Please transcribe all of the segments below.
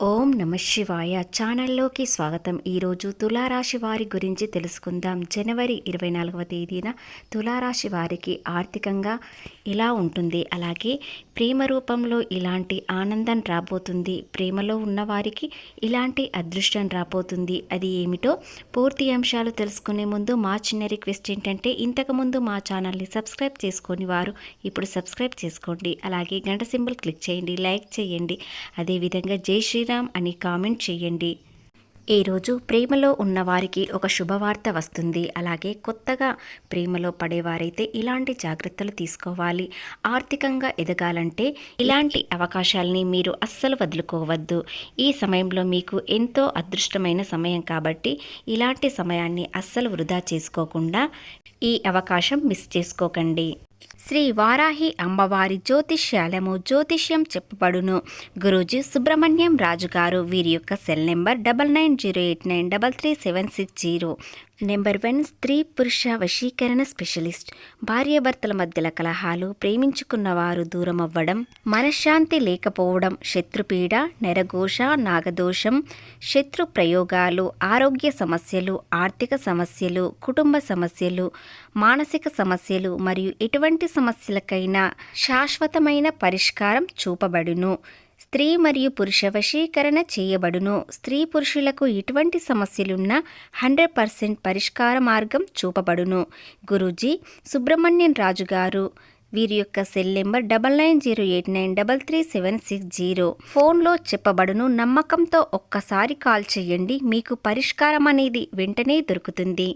ఓం నమ శివాయ ఛానల్లోకి స్వాగతం. ఈరోజు తులారాశి వారి గురించి తెలుసుకుందాం. జనవరి 24వ తేదీన తులారాశి వారికి ఆర్థికంగా ఇలా ఉంటుంది. అలాగే ప్రేమ రూపంలో ఇలాంటి ఆనందం రాబోతుంది. ప్రేమలో ఉన్నవారికి ఇలాంటి అదృష్టం రాబోతుంది. అది ఏమిటో పూర్తి అంశాలు తెలుసుకునే ముందు మా చిన్న రిక్వెస్ట్ ఏంటంటే, ఇంతకుముందు మా ఛానల్ని సబ్స్క్రైబ్ చేసుకొని వారు ఇప్పుడు సబ్స్క్రైబ్ చేసుకోండి. అలాగే గంట సింబల్ క్లిక్ చేయండి, లైక్ చేయండి. అదేవిధంగా జై శ్రీరామ్ అని కామెంట్ చేయండి. ఈరోజు ప్రేమలో ఉన్నవారికి ఒక శుభవార్త వస్తుంది. అలాగే కొత్తగా ప్రేమలో పడేవారైతే ఇలాంటి జాగ్రత్తలు తీసుకోవాలి. ఆర్థికంగా ఎదగాలంటే ఇలాంటి అవకాశాలని మీరు అస్సలు వదులుకోవద్దు. ఈ సమయంలో మీకు ఎంతో అదృష్టమైన సమయం కాబట్టి ఇలాంటి సమయాన్ని అస్సలు వృధా చేసుకోకుండా ఈ అవకాశం మిస్ చేసుకోకండి. శ్రీ వారాహి అమ్మవారి జ్యోతిష్యం చెప్పబడును. గురూజీ సుబ్రహ్మణ్యం రాజు గారు. వీరి యొక్క సెల్ నెంబర్ 9908933760. నెంబర్ 1 స్త్రీ పురుష వశీకరణ స్పెషలిస్ట్. భార్యాభర్తల మధ్యల కలహాలు, ప్రేమించుకున్నవారు దూరం అవ్వడం, మనశ్శాంతి లేకపోవడం, శత్రుపీడ, నెరఘోష, నాగదోషం, శత్రు ప్రయోగాలు, ఆరోగ్య సమస్యలు, ఆర్థిక సమస్యలు, కుటుంబ సమస్యలు, మానసిక సమస్యలు మరియు ఎటువంటి సమస్యలకైనా శాశ్వతమైన పరిష్కారం చూపబడును. స్త్రీ మరియు పురుష వశీకరణ చేయబడును. స్త్రీ పురుషులకు ఎటువంటి సమస్యలున్నా 100% పరిష్కార మార్గం చూపబడును. గురూజీ సుబ్రహ్మణ్యం రాజు గారు. వీరి యొక్క సెల్ నెంబర్ 9908933760. ఫోన్లో చెప్పబడును. నమ్మకంతో ఒక్కసారి కాల్ చేయండి. మీకు పరిష్కారం అనేది వెంటనే దొరుకుతుంది.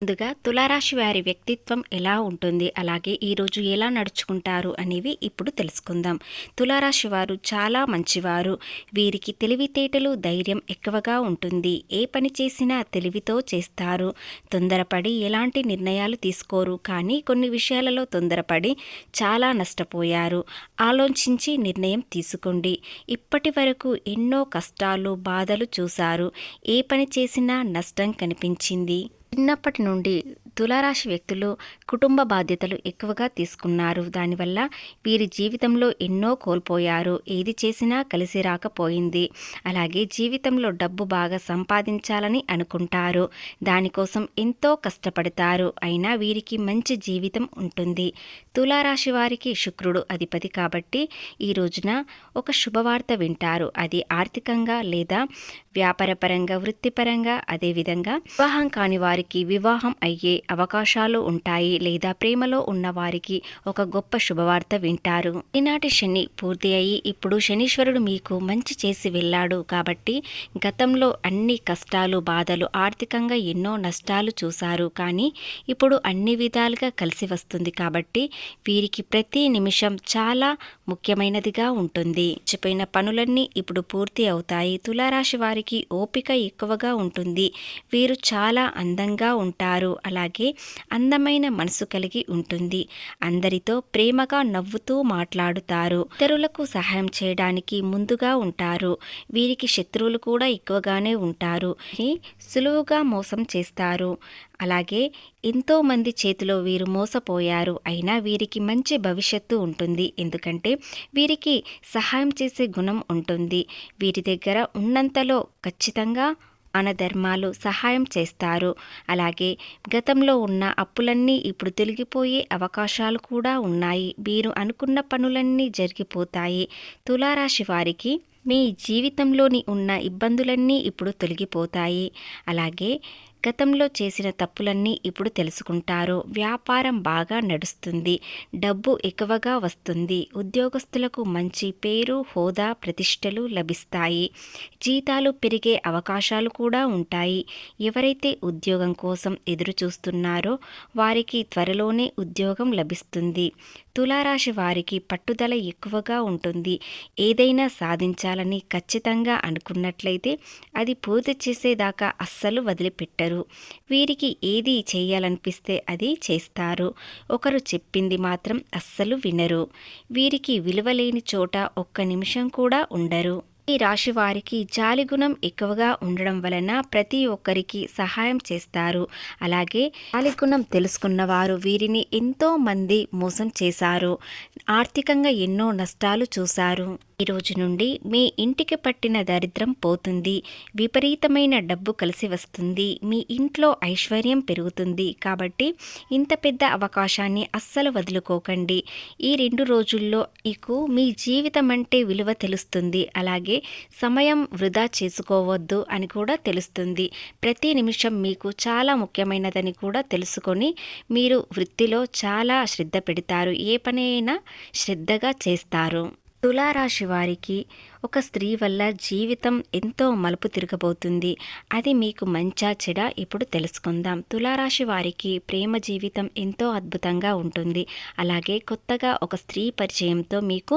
ముందుగా తులారాశి వారి వ్యక్తిత్వం ఎలా ఉంటుంది, అలాగే ఈరోజు ఎలా నడుచుకుంటారు అనేవి ఇప్పుడు తెలుసుకుందాం. తులారాశి వారు చాలా మంచివారు. వీరికి తెలివితేటలు, ధైర్యం ఎక్కువగా ఉంటుంది. ఏ పని చేసినా తెలివితో చేస్తారు. తొందరపడి ఎలాంటి నిర్ణయాలు తీసుకోరు. కానీ కొన్ని విషయాలలో తొందరపడి చాలా నష్టపోయారు. ఆలోచించి నిర్ణయం తీసుకోండి. ఇప్పటి వరకు ఎన్నో కష్టాలు, బాధలు చూశారు. ఏ పని చేసినా నష్టం కనిపించింది. చిన్నప్పటి నుండి తులారాశి వ్యక్తులు కుటుంబ బాధ్యతలు ఎక్కువగా తీసుకున్నారు. దానివల్ల వీరి జీవితంలో ఎన్నో కోల్పోయారు. ఏది చేసినా కలిసి రాకపోయింది. అలాగే జీవితంలో డబ్బు బాగా సంపాదించాలని అనుకుంటారు. దానికోసం ఎంతో కష్టపడతారు. అయినా వీరికి మంచి జీవితం ఉంటుంది. తులారాశి వారికి శుక్రుడు అధిపతి కాబట్టి ఈ రోజున ఒక శుభవార్త వింటారు. అది ఆర్థికంగా లేదా వ్యాపారపరంగా, వృత్తిపరంగా, అదేవిధంగా వివాహం కాని వారికి వివాహం అయ్యే అవకాశాలు ఉంటాయి. లేదా ప్రేమలో ఉన్న వారికి ఒక గొప్ప శుభవార్త వింటారు. ఈనాటి శని పూర్తి అయ్యి ఇప్పుడు శనీశ్వరుడు మీకు మంచి చేసి వెళ్ళాడు కాబట్టి గతంలో అన్ని కష్టాలు, బాధలు, ఆర్థికంగా ఎన్నో నష్టాలు చూశారు. కానీ ఇప్పుడు అన్ని విధాలుగా కలిసి వస్తుంది కాబట్టి వీరికి ప్రతి నిమిషం చాలా ముఖ్యమైనదిగా ఉంటుంది. మర్చిపోయిన పనులన్నీ ఇప్పుడు పూర్తి అవుతాయి. తులారాశి వారికి ఓపిక ఎక్కువగా ఉంటుంది. వీరు చాలా అందంగా ఉంటారు. అలాగే అందమైన మనసు కలిగి ఉంటుంది. అందరితో ప్రేమగా నవ్వుతూ మాట్లాడుతారు. ఇతరులకు సహాయం చేయడానికి ముందుగా ఉంటారు. వీరికి శత్రువులు కూడా ఎక్కువగానే ఉంటారు. సులువుగా మోసం చేస్తారు. అలాగే ఎంతో మంది చేతిలో వీరు మోసపోయారు. అయినా వీరికి మంచి భవిష్యత్తు ఉంటుంది. ఎందుకంటే వీరికి సహాయం చేసే గుణం ఉంటుంది. వీరి దగ్గర ఉన్నంతలో ఖచ్చితంగా ధర్మాలు సహాయం చేస్తారు. అలాగే గతంలో ఉన్న అప్పులన్నీ ఇప్పుడు తొలగిపోయే అవకాశాలు కూడా ఉన్నాయి. వీరు అనుకున్న పనులన్నీ జరిగిపోతాయి. తులారాశి వారికి మీ జీవితంలోని ఉన్న ఇబ్బందులన్నీ ఇప్పుడు తొలగిపోతాయి. అలాగే గతంలో చేసిన తప్పులన్నీ ఇప్పుడు తెలుసుకుంటారు. వ్యాపారం బాగా నడుస్తుంది. డబ్బు ఎక్కువగా వస్తుంది. ఉద్యోగస్తులకు మంచి పేరు, హోదా, ప్రతిష్టలు లభిస్తాయి. జీతాలు పెరిగే అవకాశాలు కూడా ఉంటాయి. ఎవరైతే ఉద్యోగం కోసం ఎదురు చూస్తున్నారో వారికి త్వరలోనే ఉద్యోగం లభిస్తుంది. తులారాశి వారికి పట్టుదల ఎక్కువగా ఉంటుంది. ఏదైనా సాధించాలని ఖచ్చితంగా అనుకున్నట్లయితే అది పూర్తి చేసేదాకా అస్సలు వదిలిపెట్టరు. వీరికి ఏది చేయాలనిపిస్తే అది చేస్తారు. ఒకరు చెప్పింది మాత్రం అస్సలు వినరు. వీరికి విలువలేని చోట ఒక్క నిమిషం కూడా ఉండరు. ఈ రాశి వారికి జాలి గుణం ఎక్కువగా ఉండడం వలన ప్రతి ఒక్కరికి సహాయం చేస్తారు. అలాగే జాలి గుణం తెలుసుకున్న వారు వీరిని ఎంతో మంది మోసం చేశారు. ఆర్థికంగా ఎన్నో నష్టాలు చూశారు. ఈ రోజు నుండి మీ ఇంటికి పట్టిన దరిద్రం పోతుంది. విపరీతమైన డబ్బు కలిసి వస్తుంది. మీ ఇంట్లో ఐశ్వర్యం పెరుగుతుంది. కాబట్టి ఇంత పెద్ద అవకాశాన్ని అస్సలు వదులుకోకండి. ఈ 2 రోజుల్లో మీకు మీ జీవితం అంటే విలువ తెలుస్తుంది. అలాగే సమయం వృధా చేసుకోవద్దు అని కూడా తెలుస్తుంది. ప్రతి నిమిషం మీకు చాలా ముఖ్యమైనదని కూడా తెలుసుకొని మీరు వృత్తిలో చాలా శ్రద్ధ పెడతారు. ఏ పనైనా శ్రద్ధగా చేస్తారు. తులారాశి వారికి ఒక స్త్రీ వల్ల జీవితం ఎంతో మలుపు తిరగబోతుంది. అది మీకు మంచా చెడా ఇప్పుడు తెలుసుకుందాం. తులారాశి వారికి ప్రేమ జీవితం ఎంతో అద్భుతంగా ఉంటుంది. అలాగే కొత్తగా ఒక స్త్రీ పరిచయంతో మీకు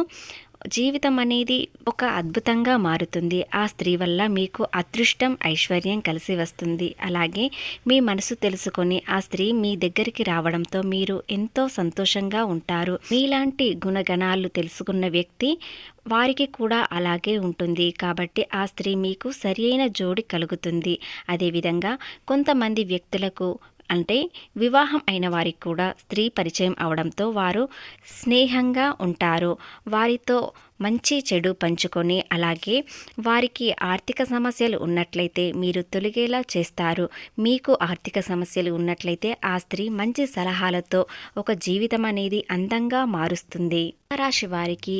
జీవితం అనేది ఒక అద్భుతంగా మారుతుంది. ఆ స్త్రీ వల్ల మీకు అదృష్టం ఐశ్వర్యం కలిసి వస్తుంది. అలాగే మీ మనసు తెలుసుకొని ఆ స్త్రీ మీ దగ్గరికి రావడంతో మీరు ఎంతో సంతోషంగా ఉంటారు. మీలాంటి గుణగణాలు తెలుసుకున్న వ్యక్తి వారికి కూడా అలాగే ఉంటుంది. కాబట్టి ఆ స్త్రీ మీకు సరియైన జోడి కలుగుతుంది. అదేవిధంగా కొంతమంది వ్యక్తులకు అంటే వివాహం అయిన వారికి కూడా స్త్రీ పరిచయం అవడంతో వారు స్నేహంగా ఉంటారు. వారితో మంచి చెడు పంచుకొని అలాగే వారికి ఆర్థిక సమస్యలు ఉన్నట్లయితే మీరు తొలగేలా చేస్తారు. మీకు ఆర్థిక సమస్యలు ఉన్నట్లయితే ఆ స్త్రీ మంచి సలహాలతో ఒక జీవితం అనేది అందంగా మారుస్తుంది. రాశి వారికి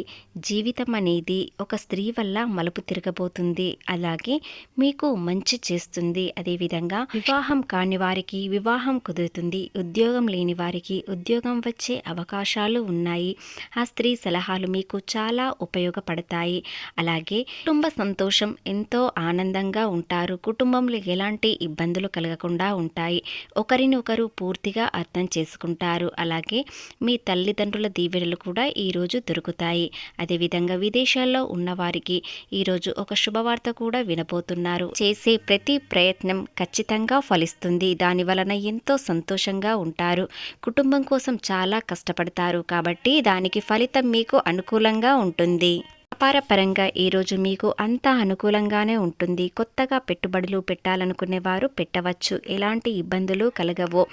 జీవితం అనేది ఒక స్త్రీ వల్ల మలుపు తిరగబోతుంది. అలాగే మీకు మంచి చేస్తుంది. అదేవిధంగా వివాహం కాని వారికి వివాహం కుదురుతుంది. ఉద్యోగం లేని వారికి ఉద్యోగం వచ్చే అవకాశాలు ఉన్నాయి. ఆ స్త్రీ సలహాలు మీకు చాలా ఉపయోగపడతాయి. అలాగే కుటుంబ సంతోషం ఎంతో ఆనందంగా ఉంటారు. కుటుంబంలో ఎలాంటి ఇబ్బందులు కలగకుండా ఉంటాయి. ఒకరిని ఒకరు పూర్తిగా అర్థం చేసుకుంటారు. అలాగే మీ తల్లిదండ్రుల దీవెనలు కూడా ఈరోజు దొరుకుతాయి. అదేవిధంగా విదేశాల్లో ఉన్నవారికి ఈరోజు ఒక శుభవార్త కూడా వినబోతున్నారు. చేసే ప్రతి ప్రయత్నం ఖచ్చితంగా ఫలిస్తుంది. దాని వలన ఎంతో సంతోషంగా ఉంటారు. కుటుంబం కోసం చాలా కష్టపడతారు. కాబట్టి దానికి ఫలితం మీకు అనుకూలంగా ఉంటుంది. వ్యాపార పరంగా ఈరోజు మీకు అంతా అనుకూలంగానే ఉంటుంది. కొత్తగా పెట్టుబడులు పెట్టాలనుకునే వారు పెట్టవచ్చు. ఎలాంటి ఇబ్బందులు కలగవు.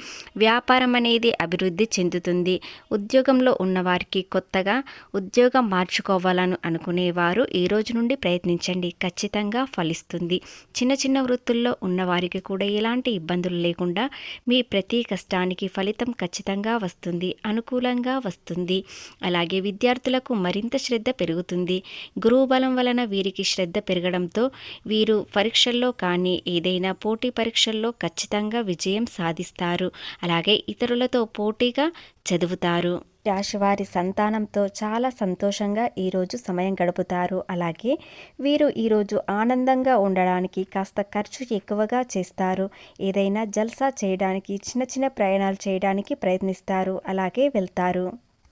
వ్యాపారం అనేది అభివృద్ధి చెందుతుంది. ఉద్యోగంలో ఉన్నవారికి కొత్తగా ఉద్యోగం మార్చుకోవాలని అనుకునేవారు ఈ రోజు నుండి ప్రయత్నించండి. ఖచ్చితంగా ఫలిస్తుంది. చిన్న చిన్న వృత్తుల్లో ఉన్నవారికి కూడా ఎలాంటి ఇబ్బందులు లేకుండా మీ ప్రతి కష్టానికి ఫలితం ఖచ్చితంగా వస్తుంది. అనుకూలంగా వస్తుంది. అలాగే విద్యార్థులకు మరింత శ్రద్ధ పెరుగుతుంది. గురుబలం వలన వీరికి శ్రద్ధ పెరగడంతో వీరు పరీక్షల్లో కానీ ఏదైనా పోటీ పరీక్షల్లో ఖచ్చితంగా విజయం సాధిస్తారు. అలాగే ఇతరులతో పోటీగా చదువుతారు. రాశివారి సంతానంతో చాలా సంతోషంగా ఈరోజు సమయం గడుపుతారు. అలాగే వీరు ఈరోజు ఆనందంగా ఉండడానికి కాస్త ఖర్చు ఎక్కువగా చేస్తారు. ఏదైనా జల్సా చేయడానికి చిన్న చిన్న ప్రయాణాలు చేయడానికి ప్రయత్నిస్తారు. అలాగే వెళ్తారు.